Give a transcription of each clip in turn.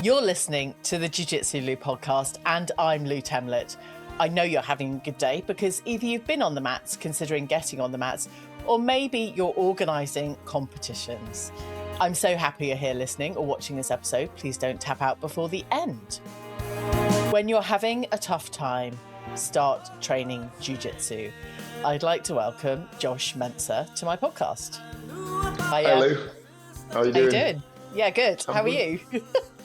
You're listening to the Jiu Jitsu Lou podcast, and I'm Lou Temlett. I know you're having a good day because either you've been on the mats, considering getting on the mats, or maybe you're organising competitions. I'm so happy you're here listening or watching this episode. Please don't tap out before the end. When you're having a tough time, start training jiu-jitsu. I'd like to welcome Josh Mensah to my podcast. Hi, Lou. How are you doing? How you doing? Yeah, good. How are you?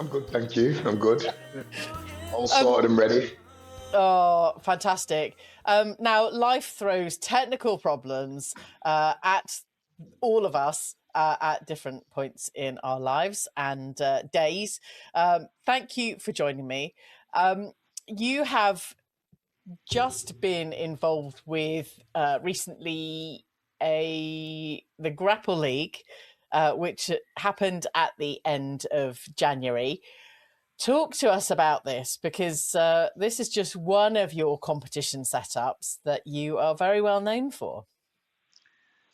I'm good, thank you. I'm good. All sorted and ready. Oh, fantastic. Now, life throws technical problems at all of us at different points in our lives and days. Thank you for joining me. You have just been involved with recently the Grapple League, which happened at the end of January. Talk to us about this, because this is just one of your competition setups that you are very well known for.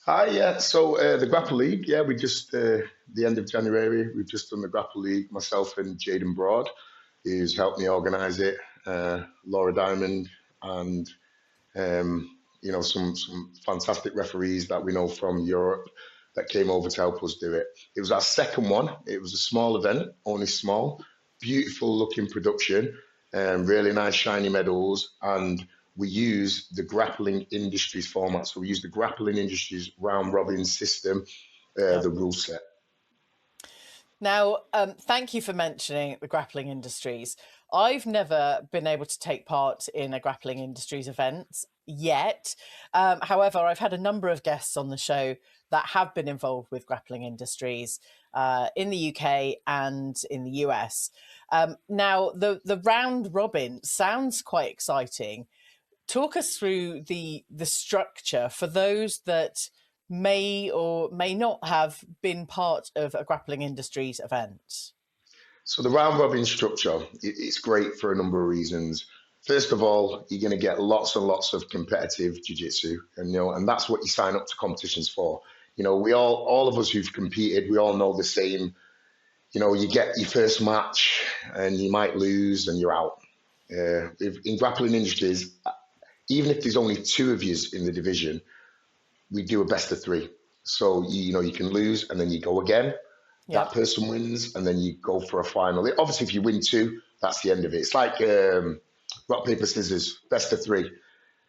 Hi, yeah. So the Grapple League, yeah, we just, the end of January, we've just done the Grapple League, myself and Jaden Broad, who's helped me organise it, Laura Diamond, and, some fantastic referees that we know from Europe that came over to help us do it. It was our second one. It was a small event, only small, beautiful looking production, really nice shiny medals, and we use the Grappling Industries format. So we use the Grappling Industries round robin system, the rule set. Now, thank you for mentioning the Grappling Industries. I've never been able to take part in a Grappling Industries event yet. However, I've had a number of guests on the show that have been involved with Grappling Industries in the UK and in the US. Now, the round robin sounds quite exciting. Talk us through the structure for those that may or may not have been part of a Grappling Industries event. So the round robin structure, it's great for a number of reasons. First of all, you're going to get lots and lots of competitive jiu-jitsu, and that's what you sign up to competitions for. We all of us who've competed, we all know the same. You get your first match and you might lose and you're out. In Grappling Industries, even if there's only two of you in the division, we do a best of three. So, you can lose and then you go again. Yep. That person wins and then you go for a final. Obviously, if you win two, that's the end of it. It's like rock, paper, scissors, best of three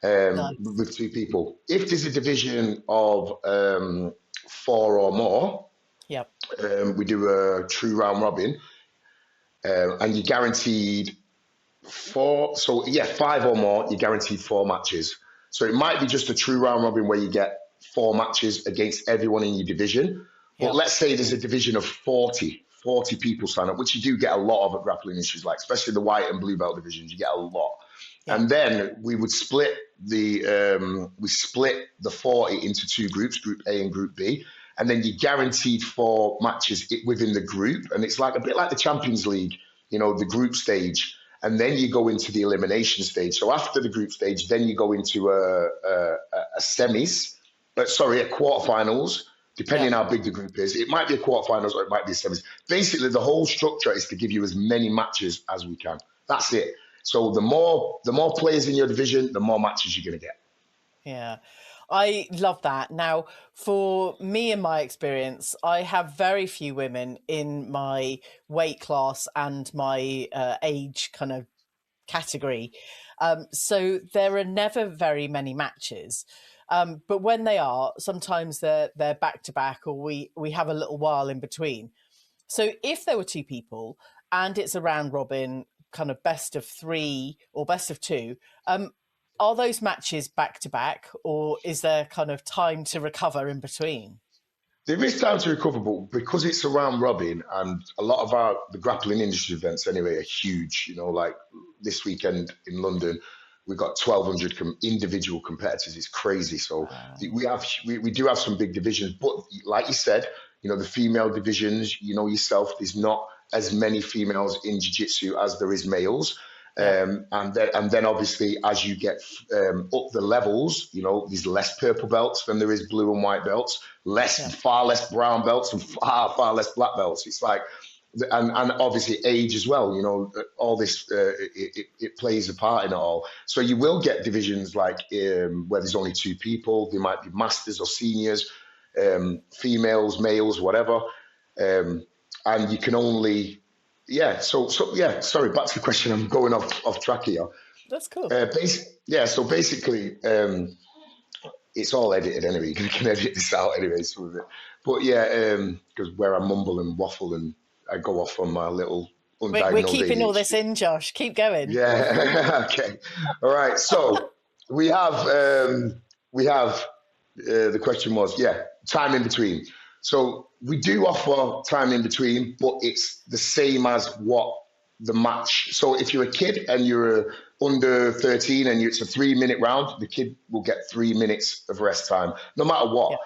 nice. With two people. If there's a division of 4 or more, yep. We do a true round robin, and you're guaranteed 4. So, 5 or more, you're guaranteed 4 matches. So it might be just a true round robin where you get 4 matches against everyone in your division. But yep. Let's say there's a division of 40 people sign up, which you do get a lot of at Grappling Industries, like especially the white and blue belt divisions, you get a lot. Yep. And then we would split the 40 into 2 groups, Group A and Group B. And then you're guaranteed 4 matches within the group. And it's like a bit like the Champions League, the group stage. And then you go into the elimination stage. So after the group stage, then you go into a quarterfinals, depending on how big the group is. It might be a quarterfinals or it might be a semis. Basically, the whole structure is to give you as many matches as we can. That's it. So the more players in your division, the more matches you're going to get. Yeah. I love that. Now, for me and my experience, I have very few women in my weight class and my age kind of category. So there are never very many matches. But when they are, sometimes they're back to back, or we have a little while in between. So if there were 2 people and it's a round robin, kind of best of 3 or best of 2, are those matches back to back, or is there kind of time to recover in between? There is time to recover, but because it's a round robin, and a lot of the Grappling Industry events anyway are huge, like this weekend in London, we've got 1,200 individual competitors. It's crazy. So we do have some big divisions, but like you said, the female divisions, yourself, there's not as many females in jiu-jitsu as there is males. And then obviously as you get up the levels, there's less purple belts than there is blue and white belts, far less brown belts and far less black belts. It's like and obviously age as well. All this it plays a part in it all. So you will get divisions like where there's only two people. There might be masters or seniors, females, males, whatever, and you can only Sorry, back to the question. I'm going off track here. That's cool. So basically, it's all edited anyway. You can edit this out anyway, some of it. But because where I mumble and waffle and I go off on my little undiagnosed We're keeping ADHD. all this in, Josh. Keep going. Yeah. Okay. All right. So we have the question was time in between. So we do offer time in between, but it's the same as what the match. So if you're a kid and you're under 13 and it's a 3-minute round, the kid will get 3 minutes of rest time, no matter what.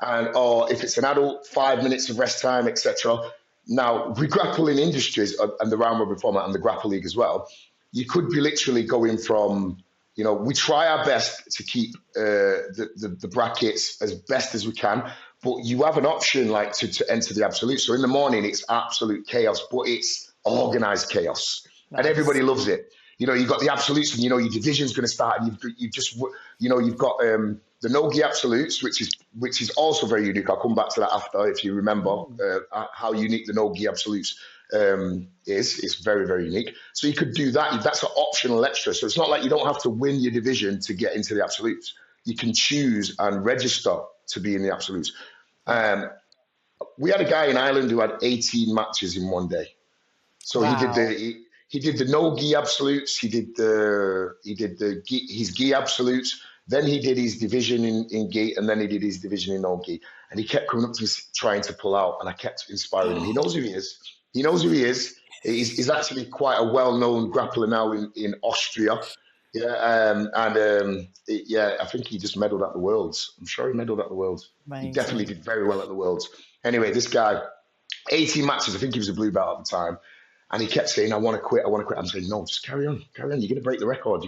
Yeah. Or if it's an adult, 5 minutes of rest time, etc. Now, with Grappling Industries and the round robin format and the Grapple League as well, you could be literally going from, we try our best to keep the brackets as best as we can, but you have an option like to enter the absolute. So in the morning, it's absolute chaos, but it's organized chaos. Nice. And everybody loves it. You've got the absolutes and, your division's going to start and you've got the no-gi absolutes, which is also very unique. I'll come back to that after, if you remember how unique the no-gi absolutes is. It's very, very unique. So you could do that. That's an optional extra. So it's not like you don't have to win your division to get into the absolutes. You can choose and register to be in the absolutes. We had a guy in Ireland who had 18 matches in one day. So wow. He did the no-gi absolutes. He did his gi absolutes. Then he did his division in gi, and then he did his division in no-gi. And he kept coming up to me trying to pull out, and I kept inspiring him. He knows who he is. He's actually quite a well-known grappler now in Austria. Yeah, I think he just medalled at the Worlds. I'm sure he medalled at the Worlds. Amazing. He definitely did very well at the Worlds. Anyway, this guy, 18 matches. I think he was a blue belt at the time. And he kept saying, I want to quit. I'm saying, no, just carry on. You're going to break the record.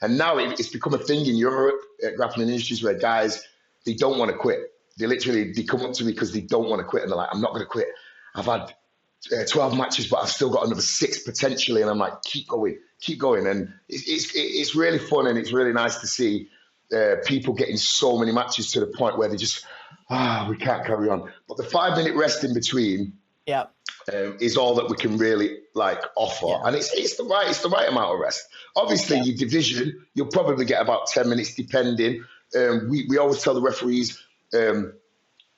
And now it's become a thing in Europe at Grappling Industries where guys, they don't want to quit. They come up to me because they don't want to quit. And they're like, I'm not going to quit. I've had 12 matches, but I've still got another 6 potentially. And I'm like, keep going. And it's really fun and it's really nice to see people getting so many matches to the point where they just, we can't carry on. But the 5-minute rest in between, is all that we can really offer, and it's the right amount of rest. Obviously, your division, you'll probably get about 10 minutes, depending. We always tell the referees,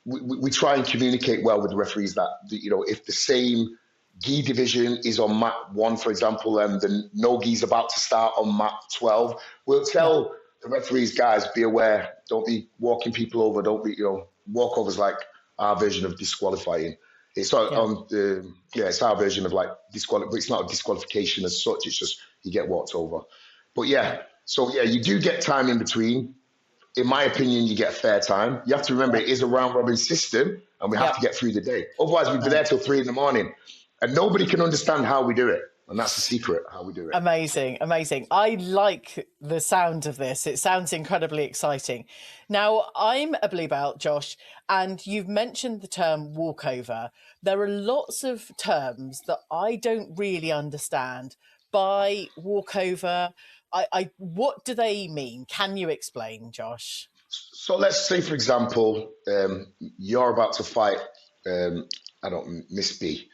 we try and communicate well with the referees that if the same gi division is on mat 1, for example, and the no gi is about to start on mat 12, we'll tell the referees, guys, be aware, don't be walking people over, don't be walkovers like our version of disqualifying. It's it's our version of disqualify, but it's not a disqualification as such. It's just you get walked over. But you do get time in between. In my opinion, you get fair time. You have to remember it is a round robin system, and we have to get through the day. Otherwise, we'd be there till 3 a.m, and nobody can understand how we do it. And that's the secret, how we do it. Amazing. I like the sound of this. It sounds incredibly exciting. Now, I'm a blue belt, Josh, and you've mentioned the term walkover. There are lots of terms that I don't really understand. By walkover, what do they mean? Can you explain, Josh? So let's say, for example, you're about to fight, Miss B.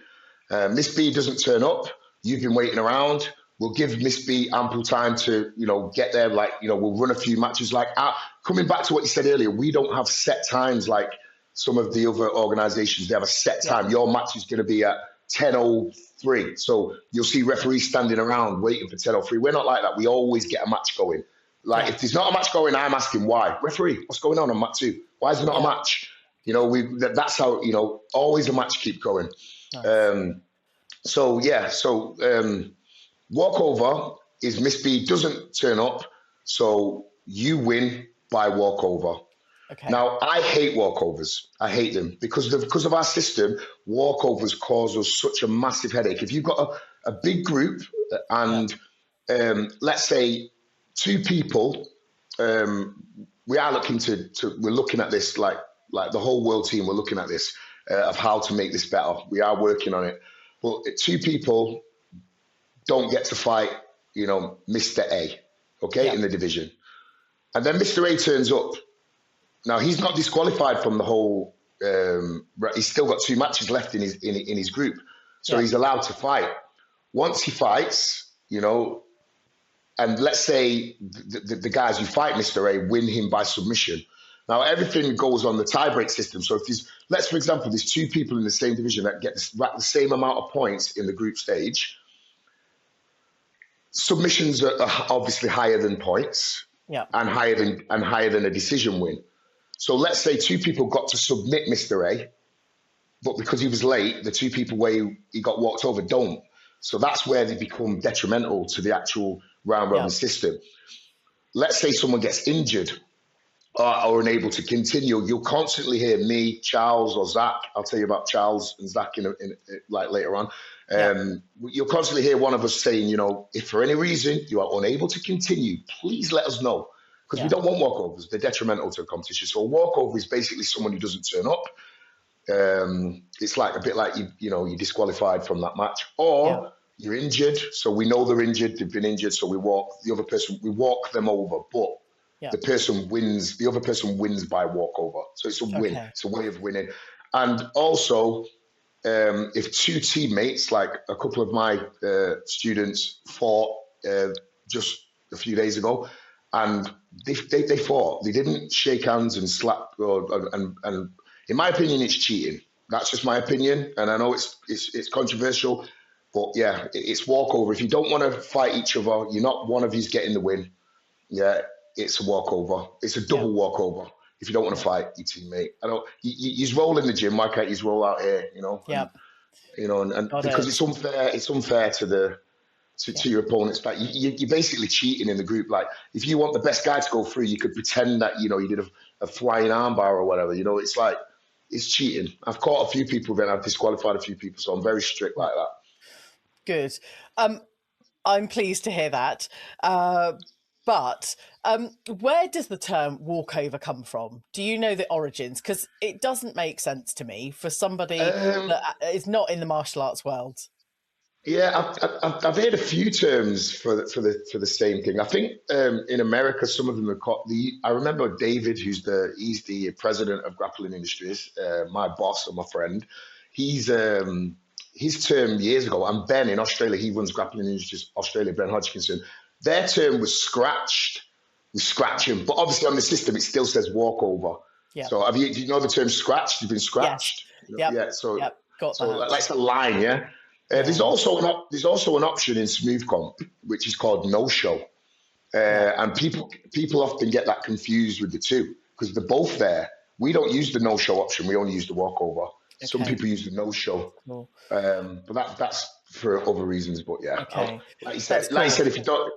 Miss B doesn't turn up. You've been waiting around. We'll give Miss B ample time to, get there. We'll run a few matches. Coming back to what you said earlier, we don't have set times like some of the other organizations. They have a set time. Your match is going to be at 10:03. So you'll see referees standing around waiting for 10:03. We're not like that. We always get a match going. If there's not a match going, I'm asking why. Referee, what's going on mat 2? Why is there not a match? That's how, always a match keep going. Nice. Walkover is Miss B doesn't turn up, so you win by walkover. Okay. Now, I hate walkovers. I hate them because of our system. Walkovers cause us such a massive headache. If you've got a big group and let's say 2 people, we are looking we're looking at this like the whole world team. We're looking at this. of how to make this better. We are working on it. But two people don't get to fight, Mr. A, okay, in the division. And then Mr. A turns up. Now, he's not disqualified from the whole, he's still got 2 matches left in his group. So he's allowed to fight. Once he fights, and let's say the guys who fight Mr. A win him by submission. Now, everything goes on the tiebreak system. So if for example, there's 2 people in the same division that get the same amount of points in the group stage. Submissions are obviously higher than points, and higher than a decision win. So let's say 2 people got to submit Mr. A, but because he was late, the 2 people where he got walked over don't. So that's where they become detrimental to the actual round robin system. Let's say someone gets injured or unable to continue. You'll constantly hear me, Charles, or Zach. I'll tell you about Charles and Zach in later on. You'll constantly hear one of us saying, if for any reason you are unable to continue, please let us know, because we don't want walkovers. They're detrimental to a competition. So a walkover is basically someone who doesn't turn up. It's like a bit like you're disqualified from that match, or you're injured. So we know they're injured. They've been injured. So we walk them over, but the person wins. The other person wins by walkover. So it's a win. It's a way of winning. And also, if 2 teammates, like a couple of my students, fought just a few days ago, and they fought. They didn't shake hands and slap. And in my opinion, it's cheating. That's just my opinion, and I know it's controversial, but it's walkover. If you don't want to fight each other, you're not one of you's getting the win. It's a walkover. It's a double walkover. If you don't want to fight your teammate, I know he's roll in the gym. Why can't you roll out here? And because it's unfair. It's unfair to your opponent's back. You're basically cheating in the group. Like, if you want the best guy to go through, you could pretend that you did a flying armbar or whatever. It's like, it's cheating. I've caught a few people, then I've disqualified a few people, so I'm very strict like that. Good. I'm pleased to hear that. But where does the term walkover come from? Do you know the origins? Because it doesn't make sense to me for somebody that is not in the martial arts world. Yeah, I've heard a few terms for the same thing. I think in America, some of them are called I remember David, he's the president of Grappling Industries, my boss and my friend. He's his term years ago, and Ben in Australia, he runs Grappling Industries Australia, Ben Hodgkinson. Their term was scratched. We scratch him, but obviously on the system it still says walkover. Yeah. So do you know the term scratched? You've been scratched. Yes. Yeah. So got that. That's a line. Yeah. There's also an option in Smooth Comp which is called no show, and people often get that confused with the two because they're both there. We don't use the no show option. We only use the walkover. Okay. Some people use the no show, but that's for other reasons. But like you said, if you don't,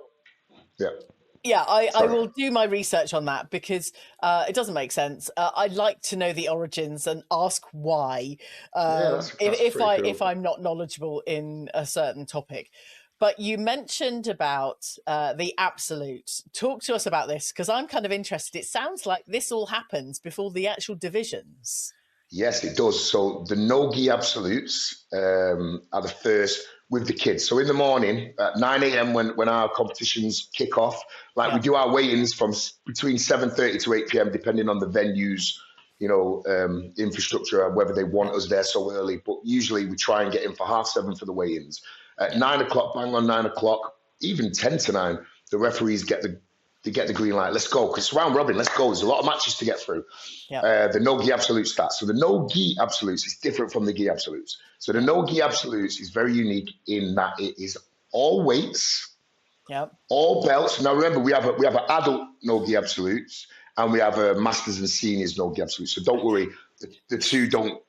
I will do my research on that because it doesn't make sense. I'd like to know the origins and ask why if I'm not knowledgeable in a certain topic. But you mentioned about the absolutes. Talk to us about this because I'm kind of interested. It sounds like this all happens before the actual divisions. Yes, it does. So the no-gi absolutes are the first with the kids. So in the morning at 9 a.m. when our competitions kick off, we do our weigh-ins from between 7:30 to 8 p.m. depending on the venue's, infrastructure, whether they want us there so early. But usually we try and get in for 7:30 for the weigh-ins. At 9 o'clock, bang on 9 o'clock, even 10 to 9, the referees get the green light. Let's go, because it's round robin. Let's go. There's a lot of matches to get through. The no-gi absolute starts. So the no-gi absolutes is different from the gi absolutes. So the no-gi absolutes is very unique in that it is all weights, all belts. Now remember, we have an adult no-gi absolutes and we have a masters and seniors no-gi absolutes. So don't worry, the two don't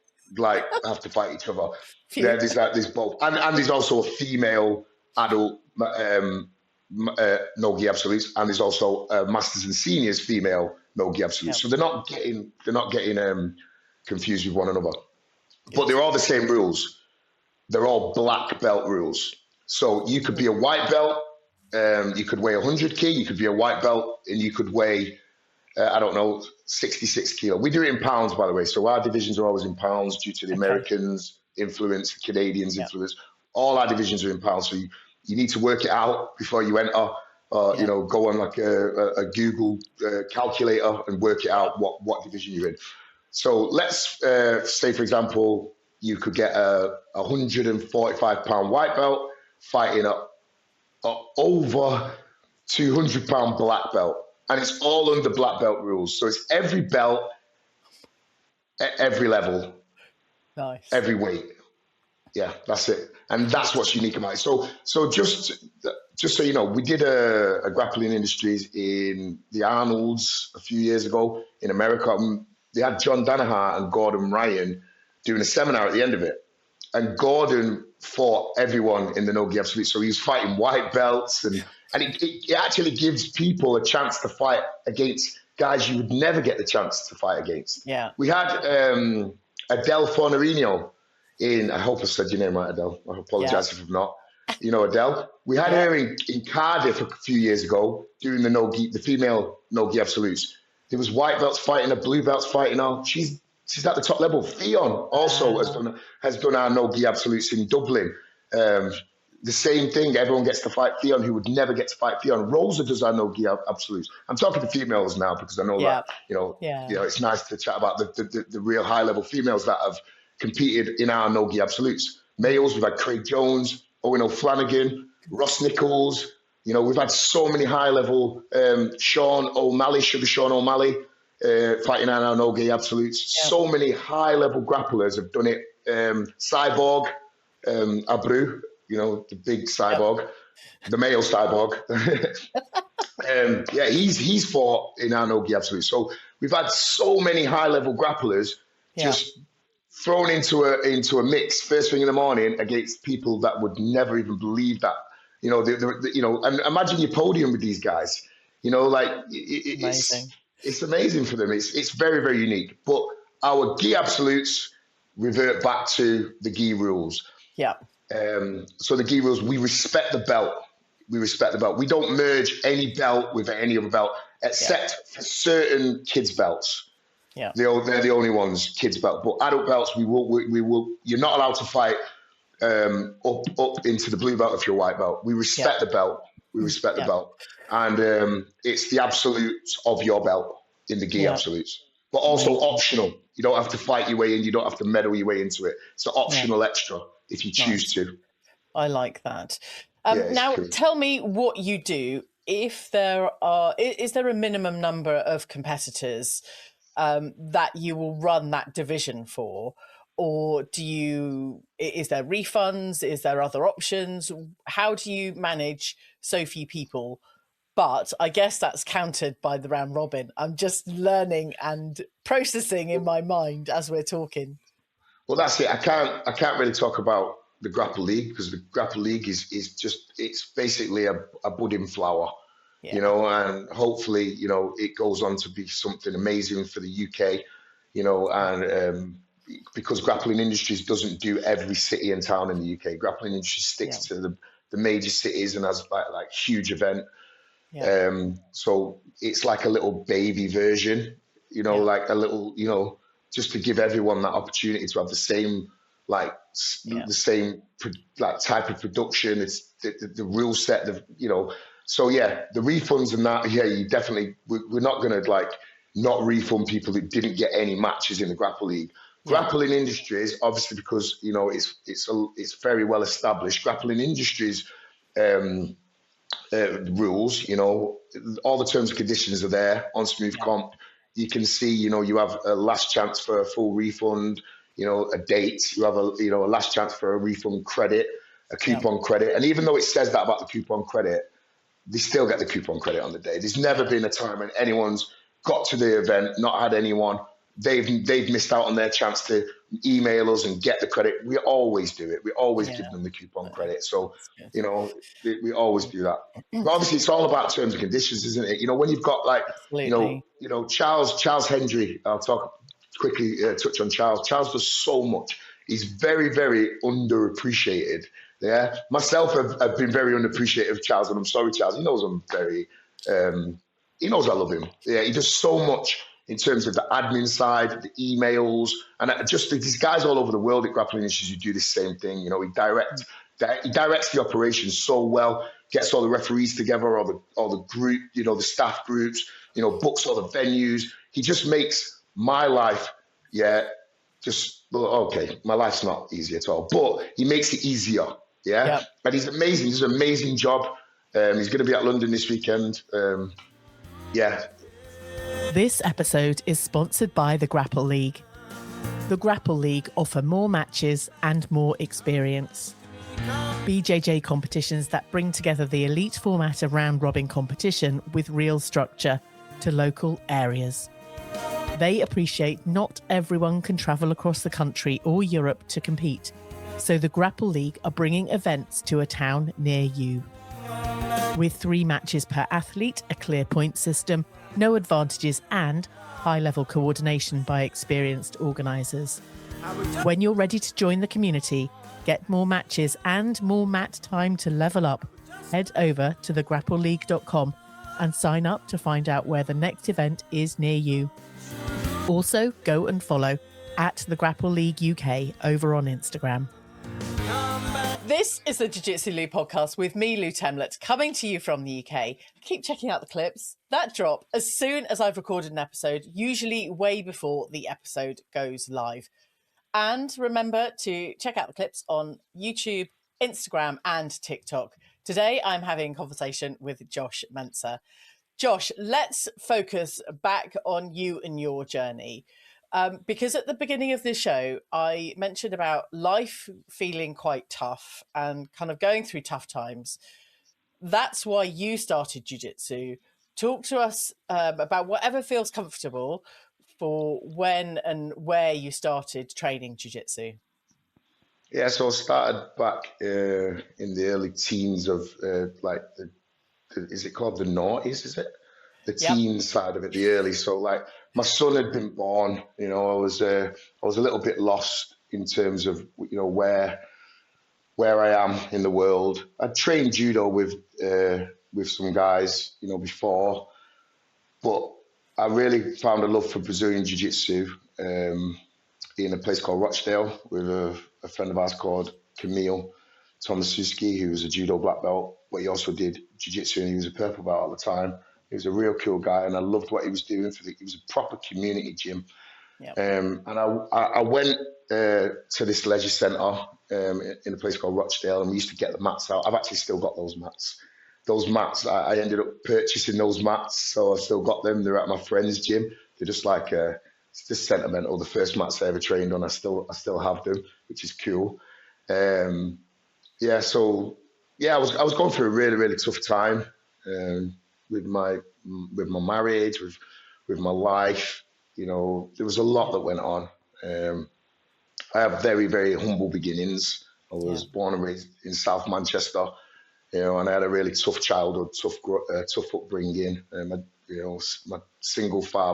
have to fight each other. There's both, and there's also a female adult no-gi absolutes, and there's also masters and seniors female no-gi absolutes. So they're not getting confused with one another, but they're all the same rules. They're all black belt rules. So you could be a white belt, you could weigh 100 kg, you could be a white belt, and you could weigh I don't know, 66 kilo. We do it in pounds, by the way. So our divisions are always in pounds due to the Americans' influence, the Canadians' influence. All our divisions are in pounds. So you need to work it out before you enter. You know, go on like a Google calculator and work it out what division you're in. So let's say, for example, you could get a 145-pound white belt fighting a over 200-pound black belt. And it's all under black belt rules. So it's every belt at every level, every weight. Yeah, that's it. And that's what's unique about it. So just so you know, we did a Grappling Industries in the Arnolds a few years ago in America. They had John Danaher and Gordon Ryan doing a seminar at the end of it. And Gordon fought everyone in the no-gi absolute. So he was fighting white belts, and it actually gives people a chance to fight against guys you would never get the chance to fight against. Yeah. We had Adele Fornerino in, I hope I said your name right, Adele. I apologize if I've not. You know Adele. We had her in Cardiff a few years ago doing the female no-gi absolutes. There was white belts fighting her, blue belts fighting her. She's at the top level. Theon also has done our no-gi absolutes in Dublin. The same thing. Everyone gets to fight Theon, who would never get to fight Theon. Rosa does our no-gi absolutes. I'm talking to females now because I know that you know it's nice to chat about the real high-level females that have competed in our no-gi absolutes. Males, we've had Craig Jones, Owen O'Flanagan, Ross Nichols. You know, we've had so many high-level Sean O'Malley, Sugar Sean O'Malley, fighting on our no-gi absolutes. Yep. So many high-level grapplers have done it. Cyborg, Abreu, you know, the big cyborg, the male cyborg. He's fought in our no-gi absolutes. So we've had so many high-level grapplers just thrown into a mix first thing in the morning against people that would never even believe that. You know, and imagine your podium with these guys. You know, like it's amazing for them. It's very, very unique. But our gi absolutes revert back to the gi rules. Yeah. So the gi rules, we respect the belt. We respect the belt. We don't merge any belt with any other belt except for certain kids' belts. Yeah. They're the only ones, kids' belt. But adult belts, we will. You're not allowed to fight up into the blue belt if you're white belt. We respect the belt. We respect the belt. And it's the absolutes of your belt in the gi absolutes. But also optional. You don't have to fight your way in. You don't have to meddle your way into it. It's an optional extra if you choose to. I like that. Now, tell me what you do. If is there a minimum number of competitors that you will run that division for? Or is there refunds? Is there other options? How do you manage so few people? But I guess that's countered by the round robin. I'm just learning and processing in my mind as we're talking. Well, that's it. I can't really talk about the Grapple League because the Grapple League is it's basically a budding flower, you know, and hopefully, you know, it goes on to be something amazing for the UK, you know, and because Grappling Industries doesn't do every city and town in the UK. Grappling Industries sticks to the major cities and has like huge event. So it's like a little baby version, you know, like a little, you know, just to give everyone that opportunity to have the same, the same like type of production. It's the rule set, you know. So the refunds and that, you definitely, we're not going to like not refund people who didn't get any matches in the Grapple League. Grappling Industries, obviously, because you know it's very well established. Grappling Industries rules, you know, all the terms and conditions are there on Smooth Comp. You can see, you know, you have a last chance for a full refund, you know, a date. You have a last chance for a refund credit, a coupon credit, and even though it says that about the coupon credit, they still get the coupon credit on the day. There's never been a time when anyone's got to the event, not had anyone. They've missed out on their chance to email us and get the credit. We always do it. We always give them the coupon credit. So, you know, we always do that. But obviously, it's all about terms and conditions, isn't it? You know, when you've got like, you know, Charles Hendry. I'll quickly touch on Charles. Charles does so much. He's very, very underappreciated. Myself, I've been very underappreciated of Charles, and I'm sorry, Charles. He knows I'm very he knows I love him. Yeah, he does so much in terms of the admin side, the emails, and just these guys all over the world at Grappling Industries who do the same thing. You know, he directs the operations so well, gets all the referees together, all the group, you know, the staff groups, you know, books all the venues. He just makes my life, okay, my life's not easy at all, but he makes it easier. Yeah. Yep. And he's amazing. He's an amazing job. He's going to be at London this weekend. This episode is sponsored by the Grapple League. The Grapple League offer more matches and more experience. BJJ competitions that bring together the elite format of round-robin competition with real structure to local areas. They appreciate not everyone can travel across the country or Europe to compete, so the Grapple League are bringing events to a town near you. With 3 matches per athlete, a clear point system, no advantages and high-level coordination by experienced organisers. When you're ready to join the community, get more matches and more mat time to level up, head over to thegrappleleague.com and sign up to find out where the next event is near you. Also, go and follow at the Grapple League UK over on Instagram. This is the Jiu-Jitsu Lou podcast with me, Lou Temlett, coming to you from the UK. Keep checking out the clips that drop as soon as I've recorded an episode, usually way before the episode goes live. And remember to check out the clips on YouTube, Instagram, and TikTok. Today, I'm having a conversation with Josh Mensah. Josh, let's focus back on you and your journey. Because at the beginning of this show, I mentioned about life feeling quite tough and kind of going through tough times. That's why you started jiu-jitsu. Talk to us about whatever feels comfortable for when and where you started training jiu-jitsu. Yeah, so I started back in the early teens of is it called the noughties, is it? The teen side of it, the early. So like my son had been born, you know, I was a little bit lost in terms of, you know, where I am in the world. I'd trained judo with some guys, you know, before, but I really found a love for Brazilian Jiu-Jitsu in a place called Rochdale with a friend of ours called Camille Tomasuski, who was a judo black belt, but he also did jiu-jitsu and he was a purple belt at the time. He was a real cool guy and I loved what he was doing. It was a proper community gym. Yep. And I went to this leisure centre in a place called Rochdale, and we used to get the mats out. I've actually still got those mats. I ended up purchasing those mats, so I've still got them. They're at my friend's gym. They're just like it's just sentimental. The first mats I ever trained on, I still have them, which is cool. I was going through a really, really tough time with my marriage, with my life. You know, there was a lot that went on. I have very, very humble beginnings. I was born and raised in South Manchester, you know, and I had a really tough childhood, tough upbringing. My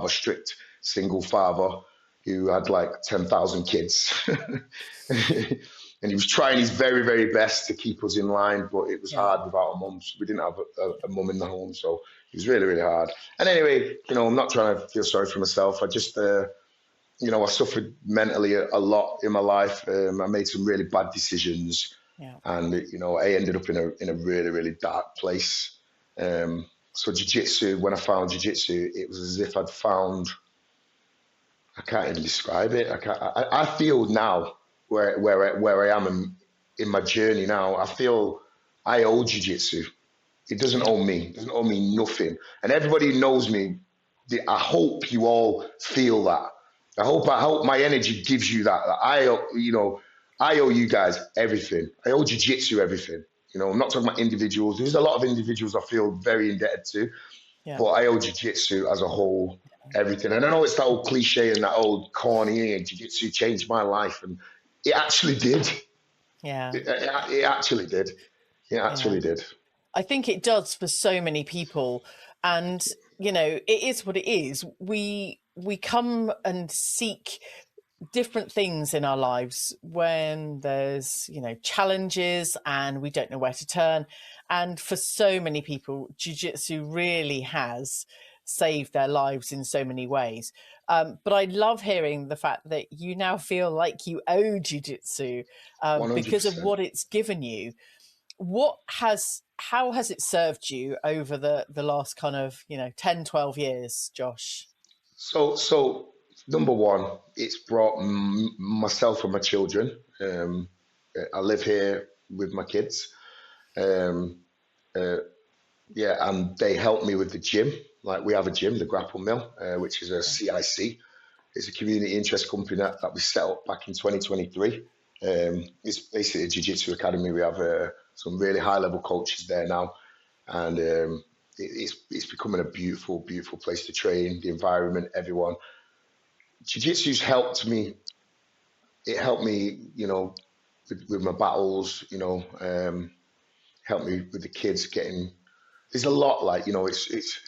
strict single father, who had like 10,000 kids. And he was trying his very, very best to keep us in line, but it was hard without a mum. So we didn't have a mum in the home, so it was really, really hard. And anyway, you know, I'm not trying to feel sorry for myself. I just, I suffered mentally a lot in my life. I made some really bad decisions, and you know, I ended up in a really, really dark place. So jiu-jitsu, when I found jiu-jitsu, it was as if I'd found. I can't even describe it. I feel now. Where I am in my journey now, I feel I owe jiu-jitsu. It doesn't owe me. It doesn't owe me nothing. And everybody who knows me, I hope you all feel that. I hope my energy gives you that. I owe you guys everything. I owe jiu-jitsu everything. You know, I'm not talking about individuals. There's a lot of individuals I feel very indebted to, but I owe jiu-jitsu as a whole everything. And I know it's that old cliche and that old corny, jiu-jitsu changed my life, and it actually did. Yeah. It actually did. It actually did. I think it does for so many people. And, you know, it is what it is. We come and seek different things in our lives when there's, you know, challenges and we don't know where to turn. And for so many people, jiu-jitsu really has saved their lives in so many ways. But I love hearing the fact that you now feel like you owe jiu-jitsu because of 100%. what it's given you. How has it served you over the last kind of 10, 12 years, Josh? So number one, it's brought myself and my children. I live here with my kids. Um, uh, yeah, and they help me with the gym. Like we have a gym, the Grapple Mill, which is a CIC. It's a community interest company that we set up back in 2023. It's basically a jiu-jitsu academy. We have some really high-level coaches there now, and it's becoming a beautiful, beautiful place to train. The environment, everyone. Jiu-jitsu's helped me. It helped me, with my battles. Helped me with the kids getting. There's a lot like it's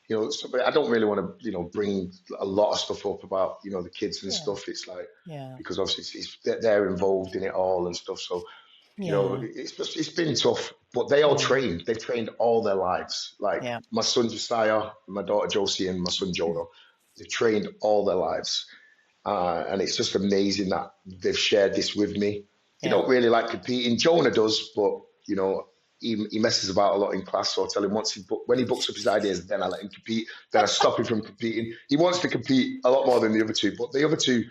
I don't really want to bring a lot of stuff up about the kids and stuff. It's like because obviously they're involved in it all and stuff. So it's been tough, but they all train. They've trained all their lives. Like my son Josiah, my daughter Josie, and my son Jonah. They've trained all their lives, and it's just amazing that they've shared this with me. They don't really like competing. Jonah does, but he messes about a lot in class. So I tell him when he books up his ideas, then I let him compete. Then I stop him from competing. He wants to compete a lot more than the other two, but the other two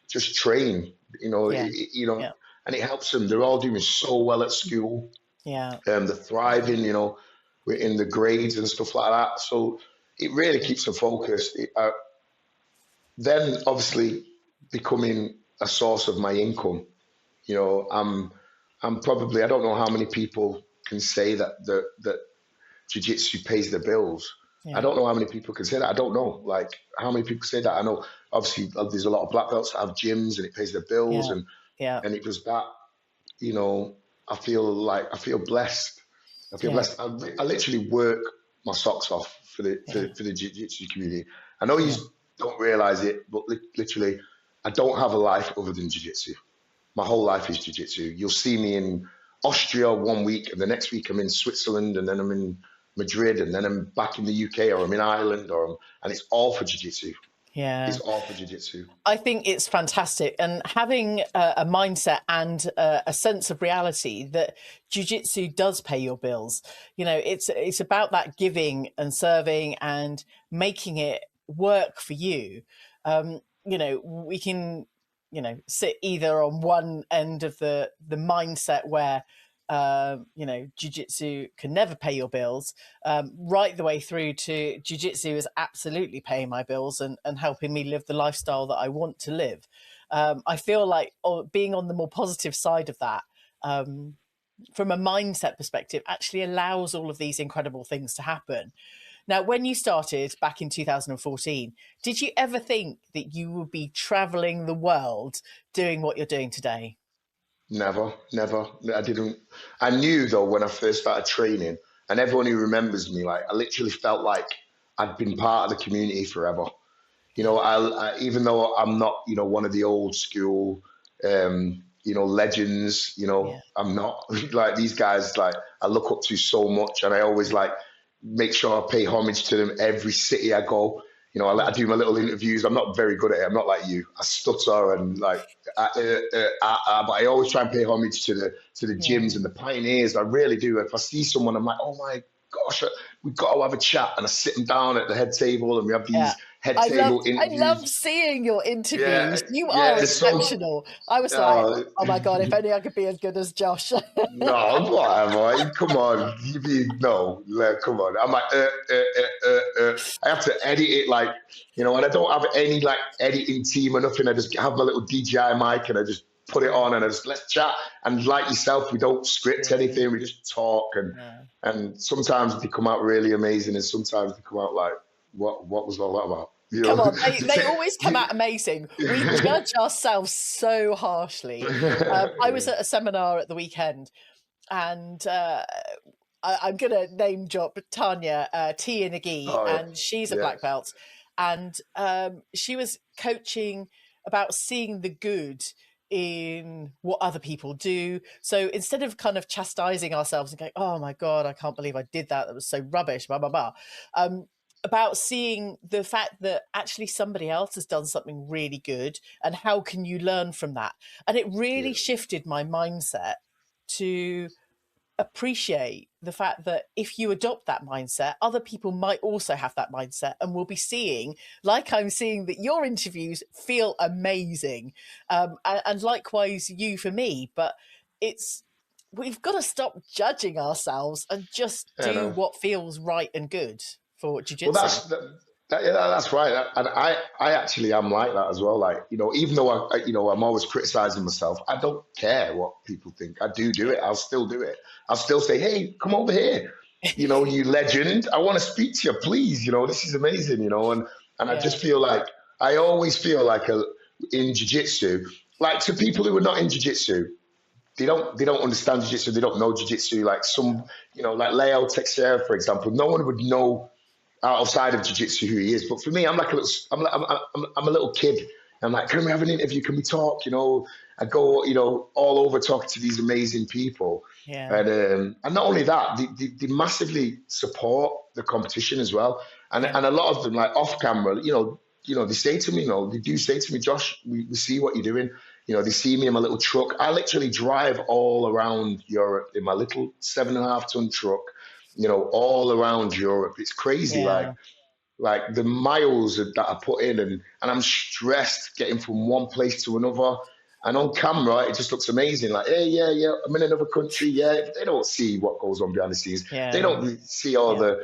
just train. And it helps them. They're all doing so well at school. They're thriving. In the grades and stuff like that. So it really keeps them focused. Then obviously becoming a source of my income. I'm probably, I don't know how many people can say that jiu-jitsu pays their bills. I don't know how many people can say that. I don't know like how many people say that. I know obviously there's a lot of black belts that have gyms and it pays their bills and it does that. I feel blessed. I feel blessed. I literally work my socks off for the jiu-jitsu community. I know you don't realize it, but literally I don't have a life other than jiu-jitsu. My whole life is jiu-jitsu. You'll see me in Austria one week, and the next week I'm in Switzerland, and then I'm in Madrid, and then I'm back in the UK, or I'm in Ireland, and it's all for jiu-jitsu. It's all for jiu-jitsu. I think it's fantastic, and having a mindset and a sense of reality that jiu-jitsu does pay your bills. It's about that giving and serving and making it work for you. We can sit either on one end of the mindset where jiu-jitsu can never pay your bills, right the way through to jiu-jitsu is absolutely paying my bills and helping me live the lifestyle that I want to live. I feel like being on the more positive side of that, from a mindset perspective, actually allows all of these incredible things to happen. Now, when you started back in 2014, did you ever think that you would be traveling the world doing what you're doing today? Never. I didn't. I knew though when I first started training, and everyone who remembers me, like I literally felt like I'd been part of the community forever. I even though I'm not, one of the old school, legends. I'm not like these guys. Like I look up to so much, and I always make sure I pay homage to them every city I go. I do my little interviews. I'm not very good at it. I'm not like you. I stutter and but I always try and pay homage to the gyms and the pioneers. I really do. If I see someone, I'm like, oh my gosh, we've got to have a chat. And I sit them down at the head table, and we have these head table interviews. I love seeing your interviews. You are exceptional. I was like, oh my God, if only I could be as good as Josh. No, whatever. Come on. Come on. I'm like, I have to edit it and I don't have any editing team or nothing. I just have my little DJI mic and I just put it on and I just let's chat. And like yourself, we don't script anything. We just talk and sometimes they come out really amazing and sometimes they come out like, what was all that about? Come on, they always come out amazing. We judge ourselves so harshly. I was at a seminar at the weekend, and I'm going to name drop Tanya T in Aguzzi, and she's a black belt, and she was coaching about seeing the good in what other people do. So instead of kind of chastising ourselves and going, oh my God, I can't believe I did that. That was so rubbish, blah, blah, blah. about seeing the fact that actually somebody else has done something really good, and how can you learn from that? And it really shifted my mindset to appreciate the fact that if you adopt that mindset, other people might also have that mindset, and we'll be seeing, like I'm seeing, that your interviews feel amazing, and likewise you for me. But we've got to stop judging ourselves and just Yeah, do no. what feels right and good for Well, jiu-jitsu. yeah, that's right. And I actually am like that as well. Like, even though I'm always criticizing myself, I don't care what people think. I do it. I'll still do it. I'll still say, hey, come over here. You legend. I want to speak to you, please. This is amazing. And I Yeah, just feel like I always feel like in jiu-jitsu, like to people who are not in jiu-jitsu, they don't understand jiu-jitsu. They don't know jiu-jitsu. Like like Leo Teixeira, for example, no one would know outside of jiu-jitsu who he is. But for me, I'm like I'm a little kid. I'm like, can we have an interview? Can we talk? I go, all over talking to these amazing people. yeah, And not only that, they massively support the competition as well. And yeah, and a lot of them, like off camera, they say to me, they do say to me, Josh, we see what you're doing. They see me in my little truck. I literally drive all around Europe in my little 7.5 ton truck, all around Europe. It's crazy. yeah. Like the miles that I put in, and I'm stressed getting from one place to another. And on camera, it just looks amazing. Like, hey, yeah, I'm in another country. Yeah, they don't see what goes on behind the scenes. They Yeah, don't really see all yeah.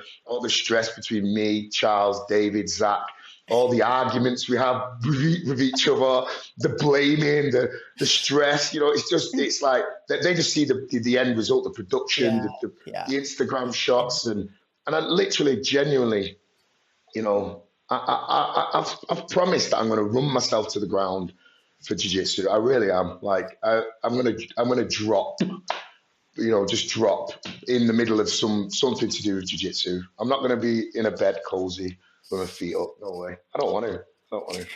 the stress between me, Charles, David, Zach, all the arguments we have with each other, the blaming, the stress. It's like they just see the end result, the production, Yeah, the yeah, the Instagram yeah. shots, and I literally, genuinely, I've promised that I'm going to run myself to the ground for jiu-jitsu. I really am. Like I'm gonna drop, just drop in the middle of something to do with jiu-jitsu. I'm not going to be in a bed cozy with my feet up. No way. I don't want to. I don't want to.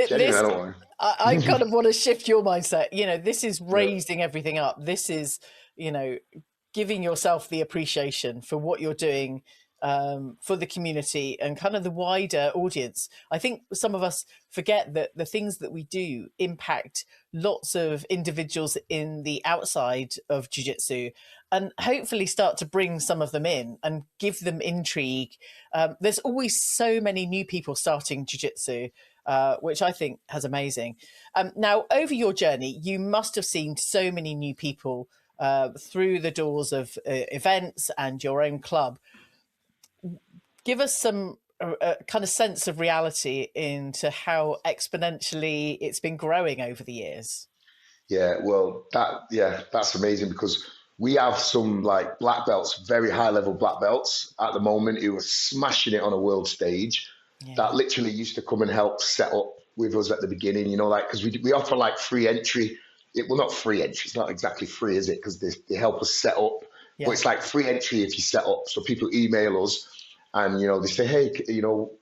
Genuinely, I This, don't want I kind to. of want to shift your mindset. This is raising everything up. This is, you know, giving yourself the appreciation for what you're doing, for the community and kind of the wider audience. I think some of us forget that the things that we do impact lots of individuals in the outside of jiu-jitsu, and hopefully start to bring some of them in and give them intrigue. There's always so many new people starting jiu-jitsu, which I think is amazing. Now, over your journey, you must have seen so many new people through the doors of events and your own club. Give us some kind of sense of reality into how exponentially it's been growing over the years. Yeah, well, that's amazing because we have some like black belts, very high level black belts at the moment who are smashing it on a world stage. Yeah, That literally used to come and help set up with us at the beginning, like because we offer like free entry. Well, not free entry. It's not exactly free, is it? Because they help us set up, but yeah, it's like free entry if you set up. So people email us and they say, hey,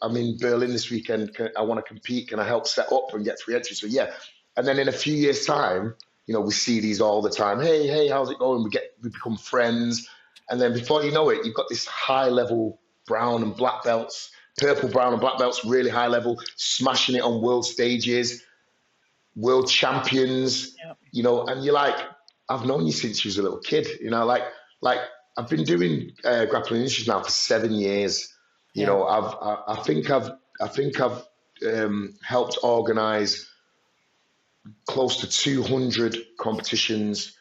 I'm in Berlin this weekend. I want to compete. Can I help set up and get free entry? So yeah, and then in a few years' time, we see these all the time. Hey, how's it going? We become friends, and then before you know it, you've got this high level brown and black belts, purple, brown, and black belts, really high level, smashing it on world stages, world champions. yeah, And you're like, I've known you since you was a little kid. Like I've been doing Grappling Industries now for 7 years. yeah, I think I've helped organize close to 200 competitions,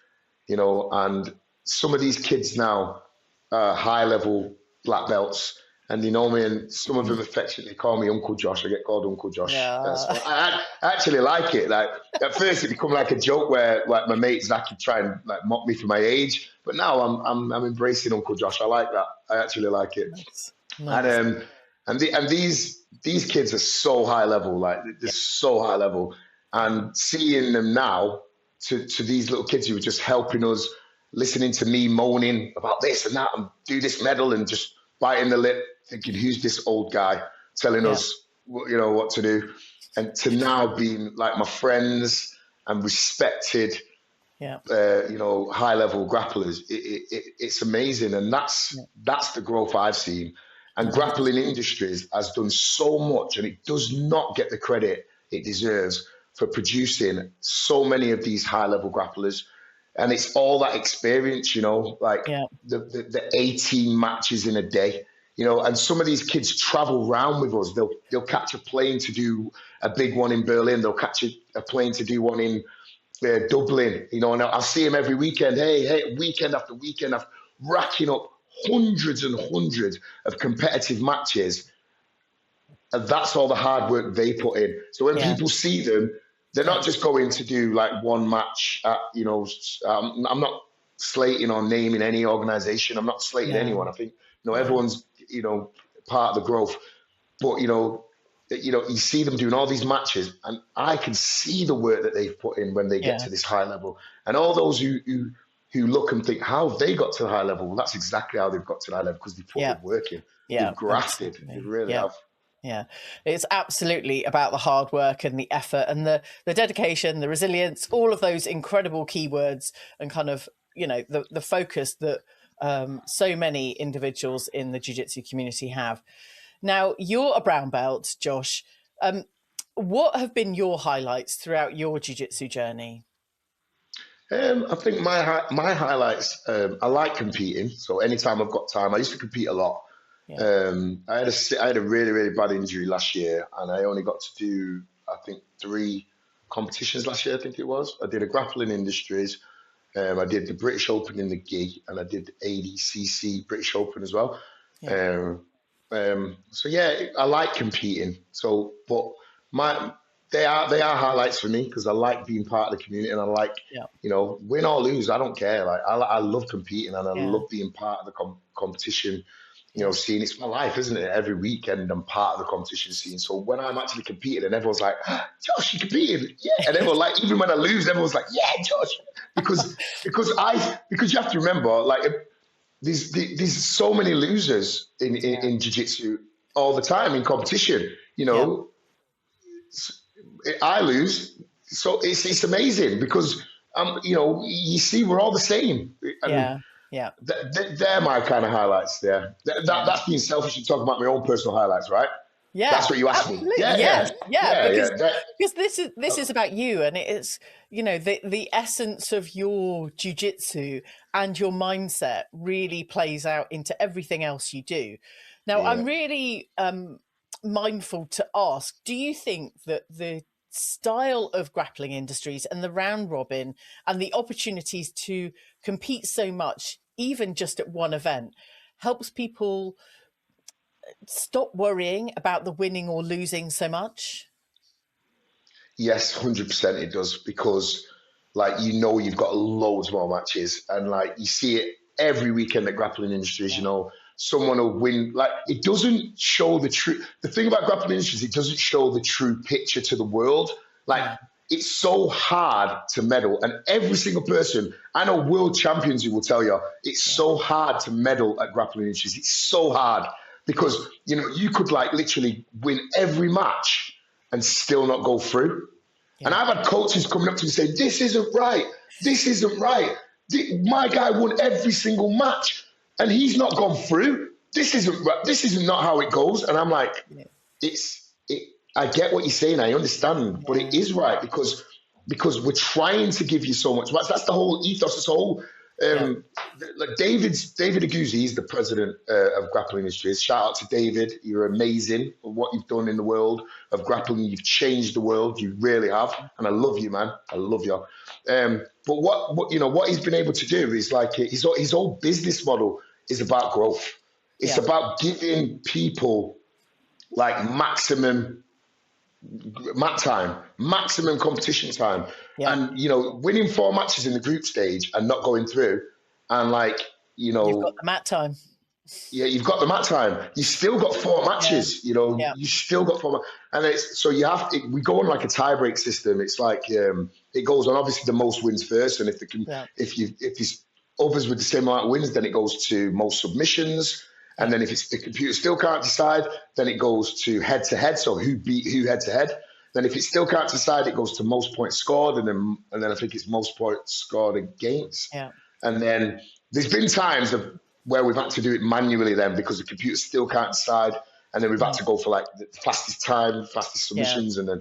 and some of these kids now are high level black belts, and me, and some of them affectionately call me Uncle Josh. I get called Uncle Josh. yeah. So I actually like it. Like at first, it became like a joke where like my mate Zach would try and like mock me for my age, but now I'm embracing Uncle Josh. I like that. I actually like it. Nice, And nice. these kids are so high level, like they're Yeah, so high level, yeah, and seeing them now to these little kids who are just helping us, listening to me moaning about this and that, and do this medal, and just biting the lip, thinking, who's this old guy telling yeah, us what to do, and to now being like my friends and respected, yeah, high level grapplers. It's amazing, and yeah. that's the growth I've seen. And Grappling Industries has done so much, and it does not get the credit it deserves for producing so many of these high-level grapplers. And it's all that experience, like the 18 matches in a day, and some of these kids travel around with us. They'll catch a plane to do a big one in Berlin. They'll catch a plane to do one in Dublin, and I'll see them every weekend. Hey, weekend after weekend, after racking up hundreds and hundreds of competitive matches. And that's all the hard work they put in. So when people see them, they're not just going to do like one match at, I'm not slating or naming any organization. I'm not slating anyone. I think, everyone's, part of the growth. But, you see them doing all these matches, and I can see the work that they've put in when they get to this high level. And all those who look and think, how have they got to the high level? Well, that's exactly how they've got to the high level, because they put the work in. They've grafted. Absolutely. They really have. Yeah, it's absolutely about the hard work and the effort and the dedication, the resilience, all of those incredible keywords, and kind of, the focus that so many individuals in the jiu-jitsu community have. Now, you're a brown belt, Josh. What have been your highlights throughout your jiu-jitsu journey? I think my highlights, I like competing. So anytime I've got time, I used to compete a lot. I had a really, really bad injury last year, and I only got to do, I think, 3 competitions last year, I think it was. I did a Grappling Industries, I did the British Open in the gi, and I did ADCC British Open as well. So yeah, I like competing. So, but they are highlights for me, because I like being part of the community, and I like, win or lose, I don't care. Like I love competing, and I love being part of the competition. Seeing, it's my life, isn't it? Every weekend I'm part of the competition scene. So when I'm actually competing, and everyone's like, Josh, you competed? Yeah. And everyone, like, even when I lose, everyone's like, yeah, Josh. Because you have to remember, like, there's so many losers in jiu-jitsu all the time in competition. I lose. So it's amazing, because you see, we're all the same. And they're my kind of highlights there. That's being selfish and talking about my own personal highlights, right? Yeah, that's what you asked me. Because this is about you, and it's the essence of your jiu-jitsu and your mindset really plays out into everything else you do. Now, I'm really mindful to ask: do you think that the style of Grappling Industries and the round robin and the opportunities to compete so much, even just at one event, helps people stop worrying about the winning or losing so much? Yes, 100% it does, because like, you've got loads more matches, and like, you see it every weekend at Grappling Industries. Someone will win. Like, it doesn't show the thing about Grappling Industries, it doesn't show the true picture to the world. Like, it's so hard to medal, and every single person, I know world champions who will tell you, it's so hard to medal at Grappling Industries. It's so hard, because you could like literally win every match and still not go through. And I've had coaches coming up to me saying, this isn't right. My guy won every single match and he's not gone through. This isn't right. This is not how it goes. And I'm like, I get what you're saying. I understand, but it is right, because we're trying to give you so much. That's the whole ethos. This whole like David Aguzzi, he's the president of Grappling Industries. Shout out to David. You're amazing for what you've done in the world of grappling. You've changed the world. You really have, and I love you, man. I love you. But what he's been able to do is like his whole business model is about growth. It's about giving people like maximum mat time, maximum competition time, and winning 4 matches in the group stage and not going through, and like you've got the mat time. Yeah, you've got the mat time. You still got 4 matches. You still got 4, and it's so you have. We go on like a tie-break system. It's like it goes on. Obviously, the most wins first, and if these others with the same amount of wins, then it goes to most submissions. And then if the computer still can't decide, then it goes to head-to-head. So who beat who head-to-head? Then if it still can't decide, it goes to most points scored, and then I think it's most points scored against. Yeah. And then there's been times of where we've had to do it manually then because the computer still can't decide. And then we've had to go for like the fastest time, fastest submissions. And then,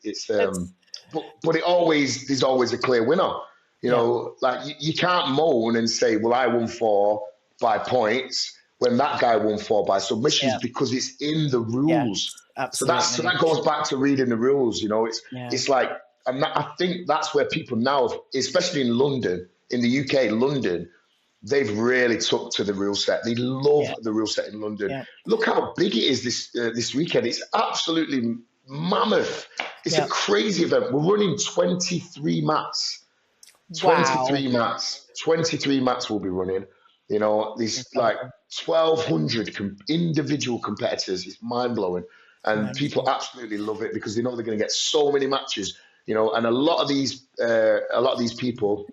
It's but there's always a clear winner. You know, like you can't moan and say, well, I won 4 by points when that guy won 4 by submissions because it's in the rules. Absolutely. So that goes back to reading the rules. You know, it's like, and I think that's where people now, especially in London, in the UK, London, they've really took to the rule set. They love the rule set in London. Yeah. Look how big it is this weekend. It's absolutely mammoth. It's a crazy event. We're running 23 mats. 23 mats. 23 mats we'll be running. You know, these like 1,200 individual competitors. It's mind blowing, and people absolutely love it because they know they're going to get so many matches. You know, and a lot of these people.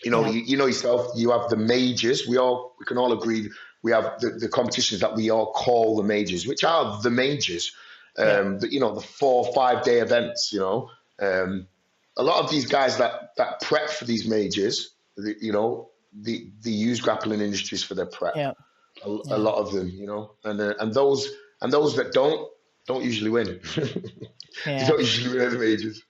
You know, you know yourself, you have the majors. We can all agree we have the competitions that we all call the majors, which are the majors. You know, the 4 or 5 day events, you know. A lot of these guys that prep for these majors, you know, they use Grappling Industries for their prep. A lot of them, you know. And those that don't usually win. They don't usually win at the majors.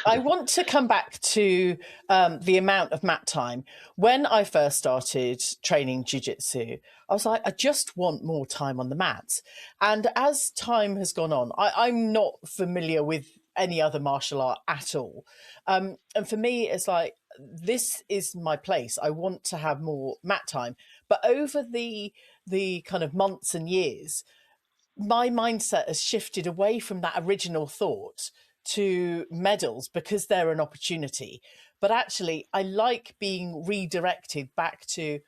I want to come back to the amount of mat time. When I first started training jiu-jitsu, I was like, I just want more time on the mat. And as time has gone on, I'm not familiar with any other martial art at all. And for me, it's like, this is my place. I want to have more mat time. But over the kind of months and years, my mindset has shifted away from that original thought to medals because they're an opportunity. But actually, I like being redirected back to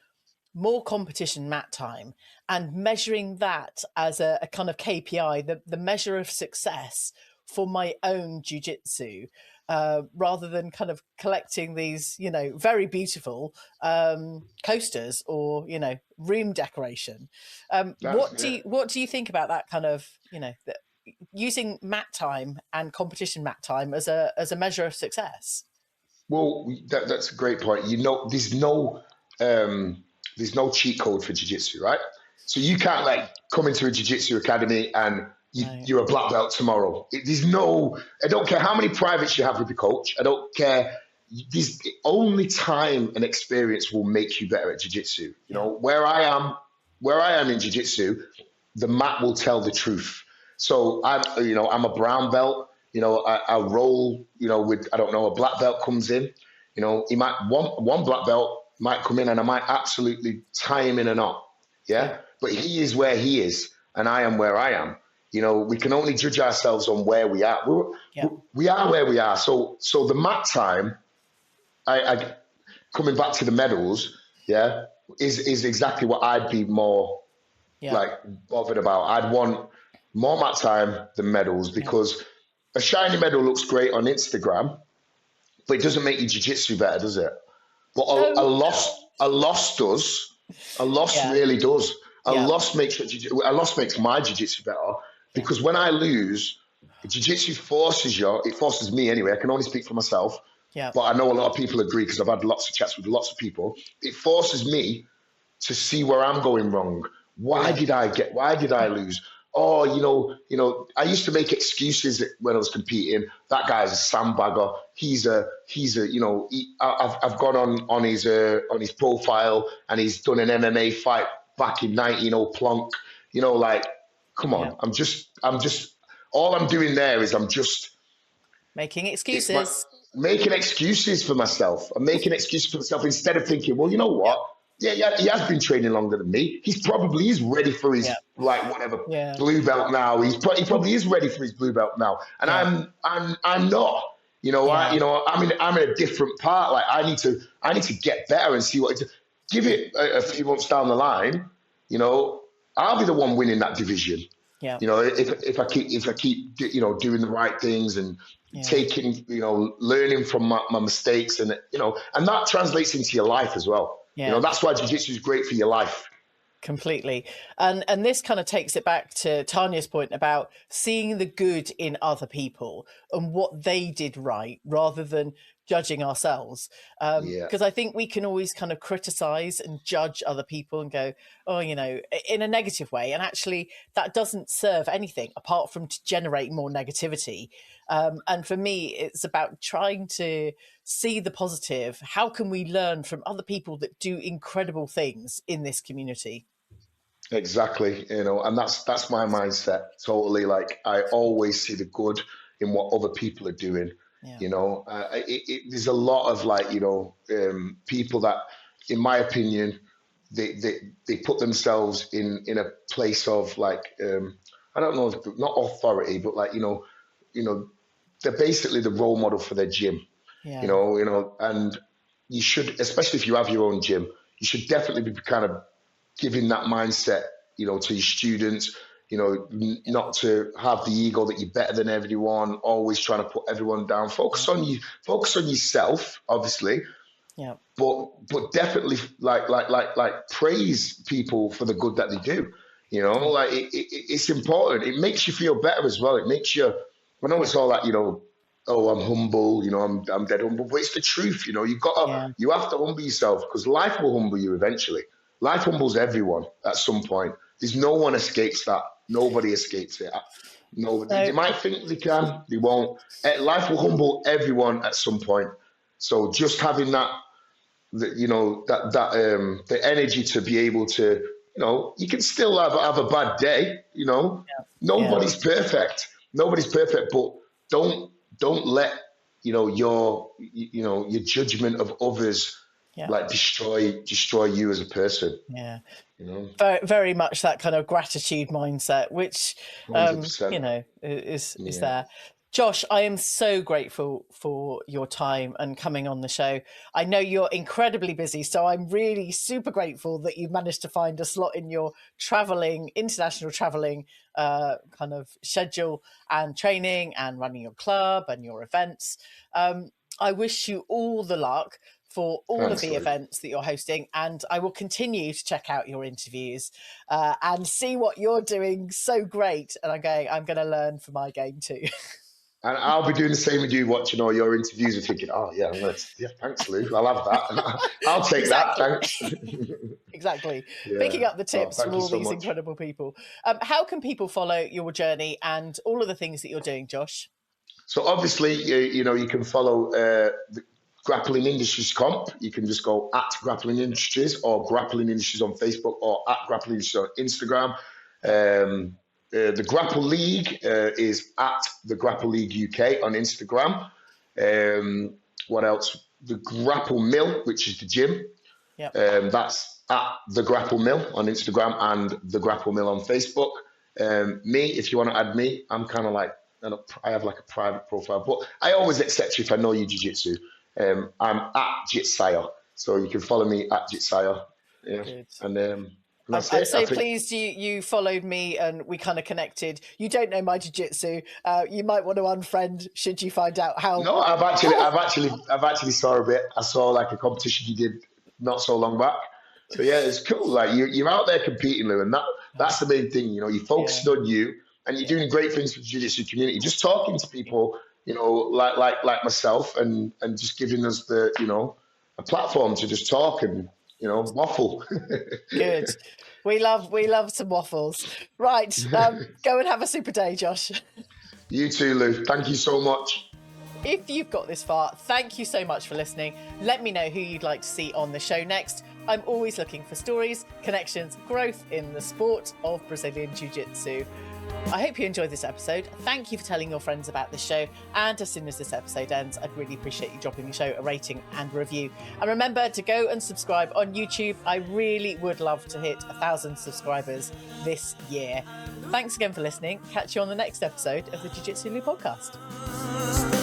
more competition mat time and measuring that as a kind of KPI, the measure of success for my own jiu-jitsu, rather than kind of collecting these, you know, very beautiful coasters or, you know, room decoration. What do you think about that kind of, you know, using mat time and competition mat time as a measure of success? Well, that's a great point. You know, there's no cheat code for jiu-jitsu, right? So you can't like come into a jiu-jitsu academy and you're a black belt tomorrow. I don't care how many privates you have with the coach. I don't care. Only time and experience will make you better at jiu-jitsu. You know, where I am in jiu-jitsu, the mat will tell the truth. So I'm a brown belt. You know, I roll, you know, with, I don't know, a black belt comes in, you know, he might one black belt might come in and I might absolutely tie him in a knot. Yeah. But he is where he is and I am where I am. You know, we can only judge ourselves on where we are. We are where we are. So the mat time, I coming back to the medals, is exactly what I'd be more like bothered about. I'd want more mat time than medals because a shiny medal looks great on Instagram, but it doesn't make your jiu-jitsu better, does it? But a loss does. A loss really does. A loss makes my jiu-jitsu better because when I lose, jiu-jitsu forces you. It forces me anyway. I can only speak for myself. Yeah. But I know a lot of people agree because I've had lots of chats with lots of people. It forces me to see where I'm going wrong. Why did I lose? Oh, you know, I used to make excuses when I was competing. That guy's a sandbagger. He's a, you know, I've gone on his profile and he's done an MMA fight back in 19 Plonk. You know, like, come on. I'm just, all I'm doing there is I'm just making excuses. Making excuses for myself. I'm making excuses for myself instead of thinking, well, you know what? Yeah, he has been training longer than me. He probably is ready for his blue belt now. He probably is ready for his blue belt now, and I'm not. You know, I'm in a different part. Like I need to get better and see what. Give it a few months down the line. You know, I'll be the one winning that division. Yeah. You know, if I keep you know doing the right things and taking, you know, learning from my mistakes and you know, and that translates into your life as well. Yeah. You know, that's why jiu-jitsu is great for your life. Completely. And this kind of takes it back to Tanya's point about seeing the good in other people and what they did right rather than judging ourselves. Because I think we can always kind of criticize and judge other people and go, oh, you know, in a negative way. And actually that doesn't serve anything apart from to generate more negativity. And for me, it's about trying to see the positive. How can we learn from other people that do incredible things in this community? Exactly, you know, and that's my mindset totally. Like I always see the good in what other people are doing. Yeah. You know, there's a lot of like, you know, people that, in my opinion, they put themselves in a place of like, I don't know, not authority, but like, you know, they're basically the role model for their gym. Yeah. You know, and you should, especially if you have your own gym, you should definitely be kind of giving that mindset, you know, to your students, you know, not to have the ego that you're better than everyone, always trying to put everyone down. Focus on you, focus on yourself, obviously. Yeah. But definitely like praise people for the good that they do. You know, like it's important. It makes you feel better as well. It makes you, I know it's all that, you know, oh, I'm humble, you know, I'm dead humble, but it's the truth. You know, you have to humble yourself, because life will humble you eventually. Life humbles everyone at some point. There's no one escapes that. Nobody escapes it. They might think they can, they won't. Life will humble everyone at some point. So just having that, you know, the energy to be able to, you know, you can still have a bad day. You know, nobody's perfect. Nobody's perfect, but don't let, you know, your judgment of others like destroy you as a person. Yeah. You know, very, very much that kind of gratitude mindset, which 100%. you know, is there. Josh, I am so grateful for your time and coming on the show. I know you're incredibly busy, so I'm really super grateful that you've managed to find a slot in your international traveling kind of schedule and training and running your club and your events. I wish you all the luck for all of the events that you're hosting, and I will continue to check out your interviews and see what you're doing so great. And I'm going to learn for my game too. And I'll be doing the same with you, watching all your interviews and thinking, oh yeah, thanks, Lou. I'll have that. I'll take that. Thanks. Exactly. Picking up the tips from all these incredible people. How can people follow your journey and all of the things that you're doing, Josh? So obviously, you know, you can follow the Grappling Industries comp. You can just go at Grappling Industries or Grappling Industries on Facebook or at Grappling Industries on Instagram. The Grapple League is at the Grapple League UK on Instagram. What else? The Grapple Mill, which is the gym. That's at the Grapple Mill on Instagram and the Grapple Mill on Facebook. Me, if you want to add me, I'm kind of like, I have like a private profile, but I always accept you if I know you jiu-jitsu. I'm at Jitsire, so you can follow me at Jitsire. Yeah. And I'm so pleased you followed me and we kind of connected. You don't know my jiu-jitsu. You might want to unfriend should you find out how. No, I've actually saw a bit. I saw like a competition you did not so long back. So yeah, it's cool. Like you're out there competing, Lou, and that's the main thing. You know, you're focusing on you, and you're doing great things for the jiu-jitsu community. Just talking to people, you know, like myself, and just giving us the, you know, a platform to just talk and, you know, waffle. Good. We love some waffles. Right. Go and have a super day, Josh. You too, Lou. Thank you so much. If you've got this far, thank you so much for listening. Let me know who you'd like to see on the show next. I'm always looking for stories, connections, growth in the sport of Brazilian Jiu Jitsu. I hope you enjoyed this episode. Thank you for telling your friends about the show. And as soon as this episode ends, I'd really appreciate you dropping the show a rating and review. And remember to go and subscribe on YouTube. I really would love to hit 1,000 subscribers this year. Thanks again for listening. Catch you on the next episode of the Jiu Jitsu Lou podcast.